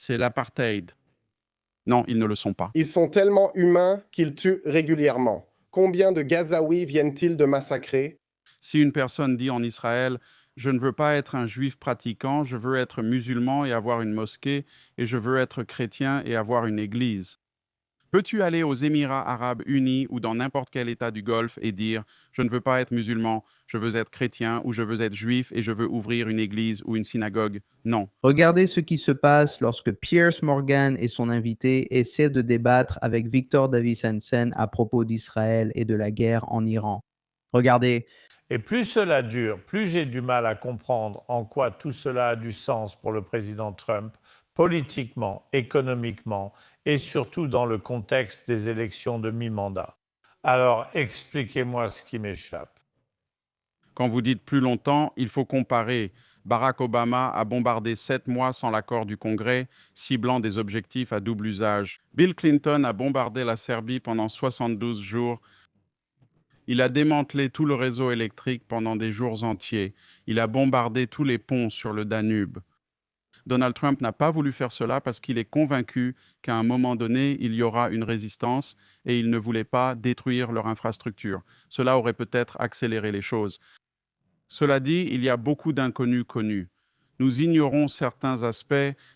C'est l'apartheid. Non, ils ne le sont pas. Ils sont tellement humains qu'ils tuent régulièrement. Combien de Gazaouis viennent-ils de massacrer? Si une personne dit en Israël, je ne veux pas être un juif pratiquant, je veux être musulman et avoir une mosquée, et je veux être chrétien et avoir une église. Peux-tu aller aux Émirats arabes unis ou dans n'importe quel État du Golfe et dire, je ne veux pas être musulman, je veux être chrétien ou je veux être juif et je veux ouvrir une église ou une synagogue? Non. Regardez ce qui se passe lorsque Piers Morgan et son invité essaient de débattre avec Victor Davis Hansen à propos d'Israël et de la guerre en Iran. Regardez. Et plus cela dure, plus j'ai du mal à comprendre en quoi tout cela a du sens pour le président Trump, politiquement, économiquement et surtout dans le contexte des élections de mi-mandat. Alors expliquez-moi ce qui m'échappe. Quand vous dites plus longtemps, il faut comparer. Barack Obama a bombardé 7 mois sans l'accord du Congrès, ciblant des objectifs à double usage. Bill Clinton a bombardé la Serbie pendant 72 jours. Il a démantelé tout le réseau électrique pendant des jours entiers. Il a bombardé tous les ponts sur le Danube. Donald Trump n'a pas voulu faire cela parce qu'il est convaincu qu'à un moment donné, il y aura une résistance et il ne voulait pas détruire leur infrastructure. Cela aurait peut-être accéléré les choses. Cela dit, il y a beaucoup d'inconnus connus. Nous ignorons certains aspects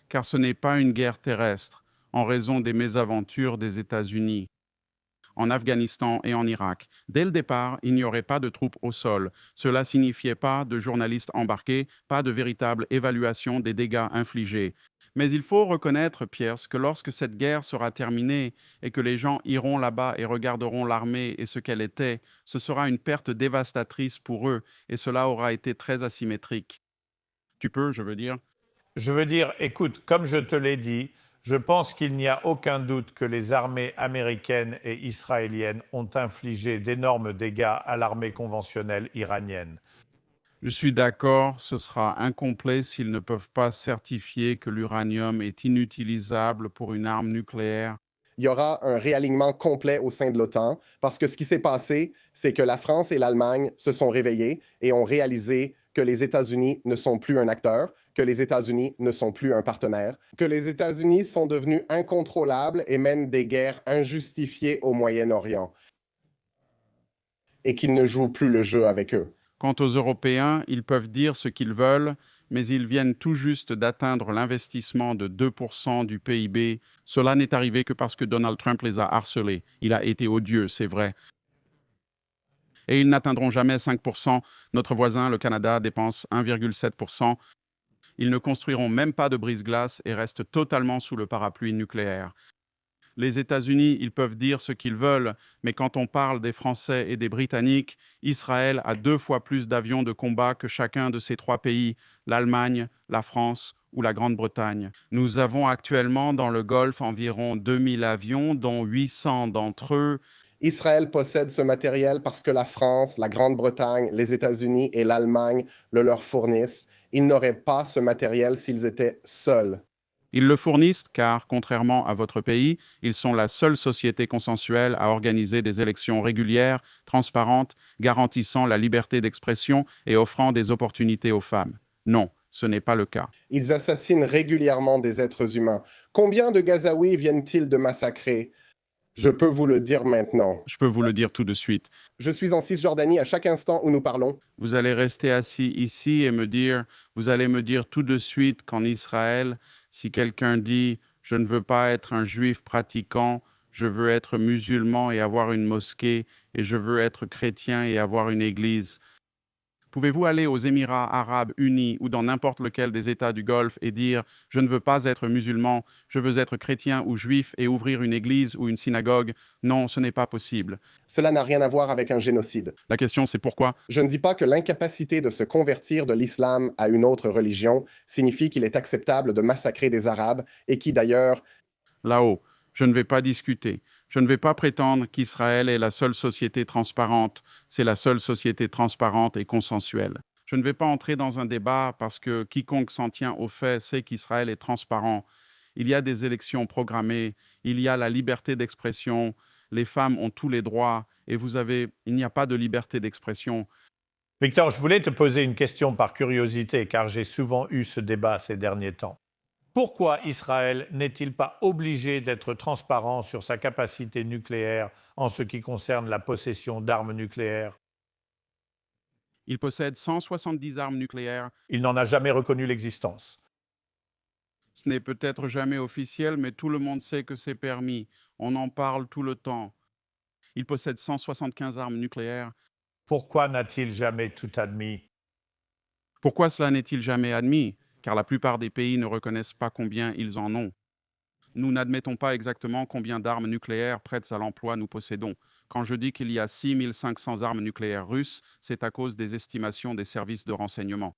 car ce n'est pas une guerre terrestre, en raison des mésaventures des États-Unis en Afghanistan et en Irak. Dès le départ, il n'y aurait pas de troupes au sol. Cela signifiait pas de journalistes embarqués, pas de véritable évaluation des dégâts infligés. Mais il faut reconnaître, Pierce, que lorsque cette guerre sera terminée et que les gens iront là-bas et regarderont l'armée et ce qu'elle était, ce sera une perte dévastatrice pour eux et cela aura été très asymétrique. Tu peux, je veux dire? Je veux dire, écoute, comme je te l'ai dit, je pense qu'il n'y a aucun doute que les armées américaines et israéliennes ont infligé d'énormes dégâts à l'armée conventionnelle iranienne. Je suis d'accord, ce sera incomplet s'ils ne peuvent pas certifier que l'uranium est inutilisable pour une arme nucléaire. Il y aura un réalignement complet au sein de l'OTAN parce que ce qui s'est passé, c'est que la France et l'Allemagne se sont réveillés et ont réalisé que les États-Unis ne sont plus un acteur, que les États-Unis ne sont plus un partenaire, que les États-Unis sont devenus incontrôlables et mènent des guerres injustifiées au Moyen-Orient et qu'ils ne jouent plus le jeu avec eux. Quant aux Européens, ils peuvent dire ce qu'ils veulent, mais ils viennent tout juste d'atteindre l'investissement de 2% du PIB. Cela n'est arrivé que parce que Donald Trump les a harcelés. Il a été odieux, c'est vrai. Et ils n'atteindront jamais 5%. Notre voisin, le Canada, dépense 1,7%. Ils ne construiront même pas de brise-glace et restent totalement sous le parapluie nucléaire. Les États-Unis, ils peuvent dire ce qu'ils veulent, mais quand on parle des Français et des Britanniques, Israël a 2 fois plus d'avions de combat que chacun de ces 3 pays, l'Allemagne, la France ou la Grande-Bretagne. Nous avons actuellement dans le Golfe environ 2000 avions, dont 800 d'entre eux. Israël possède ce matériel parce que la France, la Grande-Bretagne, les États-Unis et l'Allemagne le leur fournissent. Ils n'auraient pas ce matériel s'ils étaient seuls. Ils le fournissent car, contrairement à votre pays, ils sont la seule société consensuelle à organiser des élections régulières, transparentes, garantissant la liberté d'expression et offrant des opportunités aux femmes. Non, ce n'est pas le cas. Ils assassinent régulièrement des êtres humains. Combien de Gazaouis viennent-ils de massacrer? Je peux vous le dire maintenant. Je peux vous le dire tout de suite. Je suis en Cisjordanie à chaque instant où nous parlons. Vous allez rester assis ici et vous allez me dire tout de suite qu'en Israël, si quelqu'un dit « je ne veux pas être un juif pratiquant, je veux être musulman et avoir une mosquée, et je veux être chrétien et avoir une église », pouvez-vous aller aux Émirats arabes unis ou dans n'importe lequel des États du Golfe et dire « je ne veux pas être musulman, je veux être chrétien ou juif et ouvrir une église ou une synagogue ». Non, ce n'est pas possible. Cela n'a rien à voir avec un génocide. La question, c'est pourquoi? Je ne dis pas que l'incapacité de se convertir de l'islam à une autre religion signifie qu'il est acceptable de massacrer des Arabes et qui d'ailleurs... Là-haut, je ne vais pas discuter. Je ne vais pas prétendre qu'Israël est la seule société transparente. C'est la seule société transparente et consensuelle. Je ne vais pas entrer dans un débat parce que quiconque s'en tient aux faits sait qu'Israël est transparent. Il y a des élections programmées, il y a la liberté d'expression, les femmes ont tous les droits, et il n'y a pas de liberté d'expression. Victor, je voulais te poser une question par curiosité, car j'ai souvent eu ce débat ces derniers temps. Pourquoi Israël n'est-il pas obligé d'être transparent sur sa capacité nucléaire en ce qui concerne la possession d'armes nucléaires? Il possède 170 armes nucléaires. Il n'en a jamais reconnu l'existence. Ce n'est peut-être jamais officiel, mais tout le monde sait que c'est permis. On en parle tout le temps. Il possède 175 armes nucléaires. Pourquoi n'a-t-il jamais tout admis? Pourquoi cela n'est-il jamais admis? Car la plupart des pays ne reconnaissent pas combien ils en ont. Nous n'admettons pas exactement combien d'armes nucléaires prêtes à l'emploi nous possédons. Quand je dis qu'il y a 6500 armes nucléaires russes, c'est à cause des estimations des services de renseignement.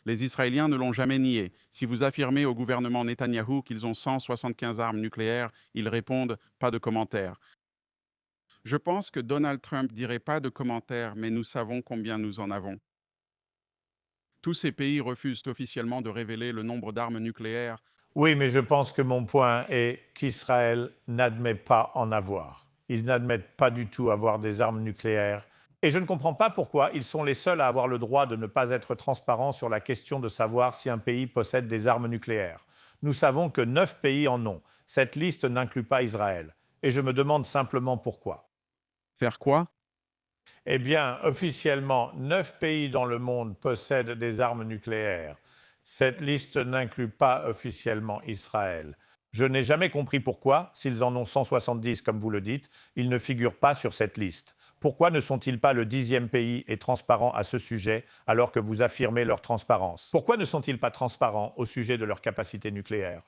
Les Israéliens ne l'ont jamais nié. Si vous affirmez au gouvernement Netanyahou qu'ils ont 175 armes nucléaires, ils répondent « pas de commentaires ». Je pense que Donald Trump dirait pas de commentaires, mais nous savons combien nous en avons. Tous ces pays refusent officiellement de révéler le nombre d'armes nucléaires. Oui, mais je pense que mon point est qu'Israël n'admet pas en avoir. Ils n'admettent pas du tout avoir des armes nucléaires. Et je ne comprends pas pourquoi ils sont les seuls à avoir le droit de ne pas être transparents sur la question de savoir si un pays possède des armes nucléaires. Nous savons que 9 pays en ont. Cette liste n'inclut pas Israël. Et je me demande simplement pourquoi. Faire quoi? Eh bien, officiellement, 9 pays dans le monde possèdent des armes nucléaires. Cette liste n'inclut pas officiellement Israël. Je n'ai jamais compris pourquoi, s'ils en ont 170 comme vous le dites, ils ne figurent pas sur cette liste. Pourquoi ne sont-ils pas le 10e pays et transparent à ce sujet alors que vous affirmez leur transparence? Pourquoi ne sont-ils pas transparents au sujet de leur capacité nucléaire?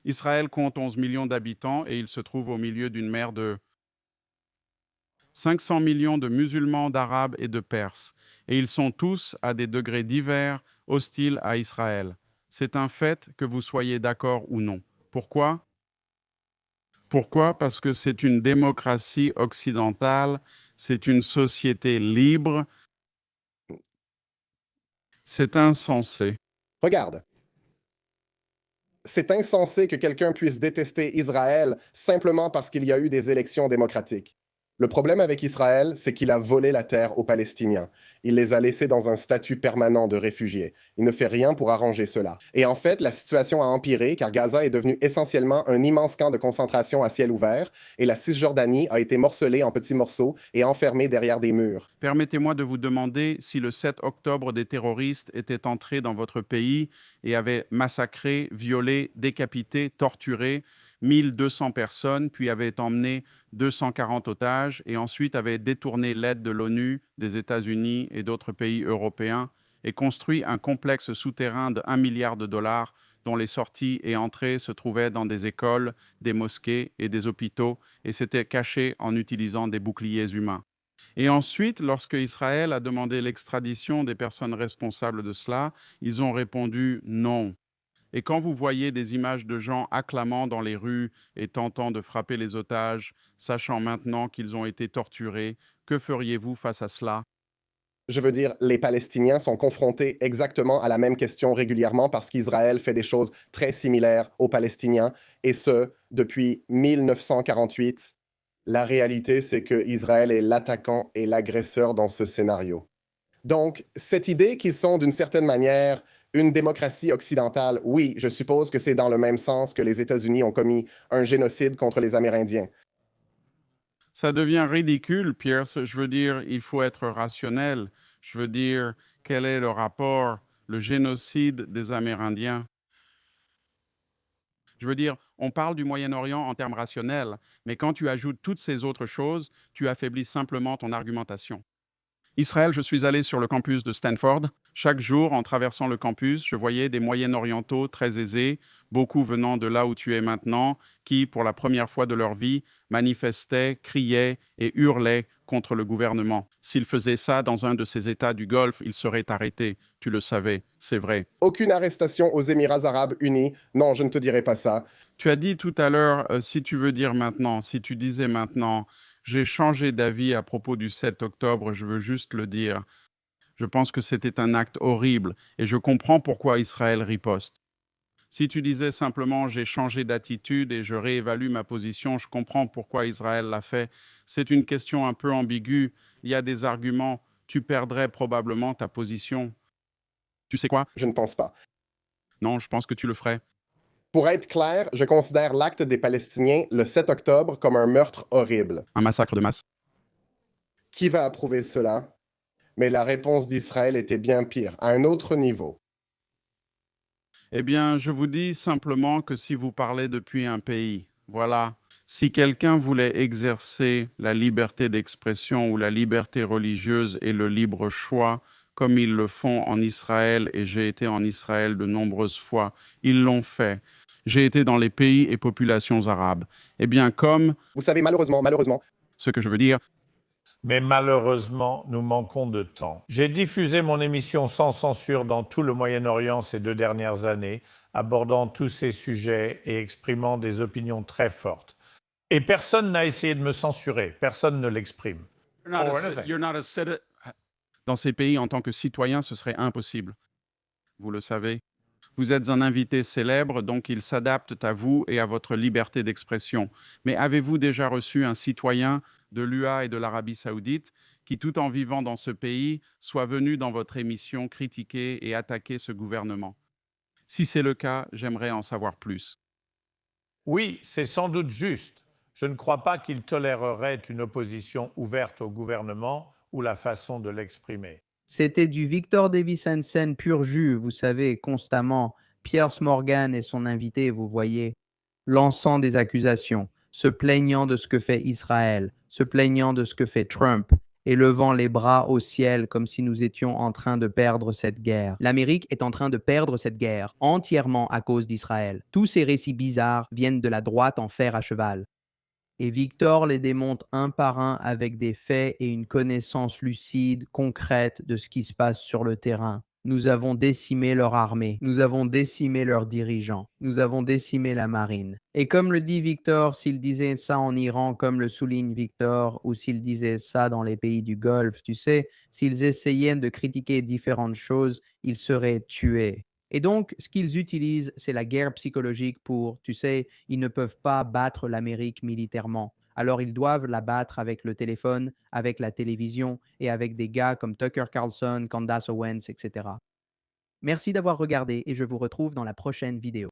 Israël compte 11 millions d'habitants et il se trouve au milieu d'une mer de 500 millions de musulmans, d'arabes et de perses. Et ils sont tous, à des degrés divers, hostiles à Israël. C'est un fait que vous soyez d'accord ou non. Pourquoi? Pourquoi? Parce que c'est une démocratie occidentale, c'est une société libre. C'est insensé. Regarde. C'est insensé que quelqu'un puisse détester Israël simplement parce qu'il y a eu des élections démocratiques. Le problème avec Israël, c'est qu'il a volé la terre aux Palestiniens. Il les a laissés dans un statut permanent de réfugiés. Il ne fait rien pour arranger cela. Et en fait, la situation a empiré car Gaza est devenu essentiellement un immense camp de concentration à ciel ouvert et la Cisjordanie a été morcelée en petits morceaux et enfermée derrière des murs. Permettez-moi de vous demander si le 7 octobre des terroristes étaient entrés dans votre pays et avaient massacré, violé, décapité, torturé 1200 personnes, puis avaient emmené 240 otages et ensuite avaient détourné l'aide de l'ONU, des États-Unis et d'autres pays européens et construit un complexe souterrain de 1 milliard de dollars dont les sorties et entrées se trouvaient dans des écoles, des mosquées et des hôpitaux et s'étaient cachés en utilisant des boucliers humains. Et ensuite, lorsque Israël a demandé l'extradition des personnes responsables de cela, ils ont répondu non. Et quand vous voyez des images de gens acclamant dans les rues et tentant de frapper les otages, sachant maintenant qu'ils ont été torturés, que feriez-vous face à cela? Je veux dire, les Palestiniens sont confrontés exactement à la même question régulièrement parce qu'Israël fait des choses très similaires aux Palestiniens, et ce, depuis 1948. La réalité, c'est que Israël est l'attaquant et l'agresseur dans ce scénario. Donc, cette idée qu'ils sont d'une certaine manière une démocratie occidentale, oui, je suppose que c'est dans le même sens que les États-Unis ont commis un génocide contre les Amérindiens. Ça devient ridicule, Pierce. Je veux dire, il faut être rationnel. Je veux dire, quel est le rapport, le génocide des Amérindiens? Je veux dire, on parle du Moyen-Orient en termes rationnels, mais quand tu ajoutes toutes ces autres choses, tu affaiblis simplement ton argumentation. Israël, je suis allé sur le campus de Stanford. Chaque jour, en traversant le campus, je voyais des Moyen-Orientaux très aisés, beaucoup venant de là où tu es maintenant, qui, pour la première fois de leur vie, manifestaient, criaient et hurlaient contre le gouvernement. S'ils faisaient ça dans un de ces États du Golfe, ils seraient arrêtés. Tu le savais, c'est vrai. Aucune arrestation aux Émirats arabes unis. Non, je ne te dirai pas ça. Tu as dit tout à l'heure, si tu veux dire maintenant, si tu disais maintenant, j'ai changé d'avis à propos du 7 octobre, je veux juste le dire. Je pense que c'était un acte horrible et je comprends pourquoi Israël riposte. Si tu disais simplement j'ai changé d'attitude et je réévalue ma position, je comprends pourquoi Israël l'a fait. C'est une question un peu ambiguë. Il y a des arguments. Tu perdrais probablement ta position. Tu sais quoi? Je ne pense pas. Non, je pense que tu le ferais. Pour être clair, je considère l'acte des Palestiniens le 7 octobre comme un meurtre horrible. Un massacre de masse. Qui va approuver cela? Mais la réponse d'Israël était bien pire, à un autre niveau. Eh bien, je vous dis simplement que si vous parlez depuis un pays, voilà, si quelqu'un voulait exercer la liberté d'expression ou la liberté religieuse et le libre choix, comme ils le font en Israël, et j'ai été en Israël de nombreuses fois, ils l'ont fait. J'ai été dans les pays et populations arabes. Eh bien, comme Vous savez, malheureusement, ce que je veux dire, Mais malheureusement, nous manquons de temps. J'ai diffusé mon émission Sans censure dans tout le Moyen-Orient ces 2 dernières années, abordant tous ces sujets et exprimant des opinions très fortes. Et personne n'a essayé de me censurer, personne ne l'exprime. dans ces pays, en tant que citoyen, ce serait impossible. Vous le savez. Vous êtes un invité célèbre, donc ils s'adaptent à vous et à votre liberté d'expression. Mais avez-vous déjà reçu un citoyen de l'UA et de l'Arabie saoudite qui, tout en vivant dans ce pays, soit venu dans votre émission critiquer et attaquer ce gouvernement? Si c'est le cas, j'aimerais en savoir plus. Oui, c'est sans doute juste. Je ne crois pas qu'il tolérerait une opposition ouverte au gouvernement ou la façon de l'exprimer. C'était du Victor Davis Hansen pur jus, vous savez, constamment. Piers Morgan et son invité, vous voyez, lançant des accusations, se plaignant de ce que fait Israël, se plaignant de ce que fait Trump, et levant les bras au ciel comme si nous étions en train de perdre cette guerre. L'Amérique est en train de perdre cette guerre, entièrement à cause d'Israël. Tous ces récits bizarres viennent de la droite en fer à cheval. Et Victor les démonte un par un avec des faits et une connaissance lucide, concrète de ce qui se passe sur le terrain. Nous avons décimé leur armée, nous avons décimé leurs dirigeants, nous avons décimé la marine. Et comme le dit Victor, s'il disait ça en Iran, comme le souligne Victor, ou s'il disait ça dans les pays du Golfe, tu sais, s'ils essayaient de critiquer différentes choses, ils seraient tués. Et donc, ce qu'ils utilisent, c'est la guerre psychologique pour, tu sais, ils ne peuvent pas battre l'Amérique militairement. Alors, ils doivent la battre avec le téléphone, avec la télévision et avec des gars comme Tucker Carlson, Candace Owens, etc. Merci d'avoir regardé et je vous retrouve dans la prochaine vidéo.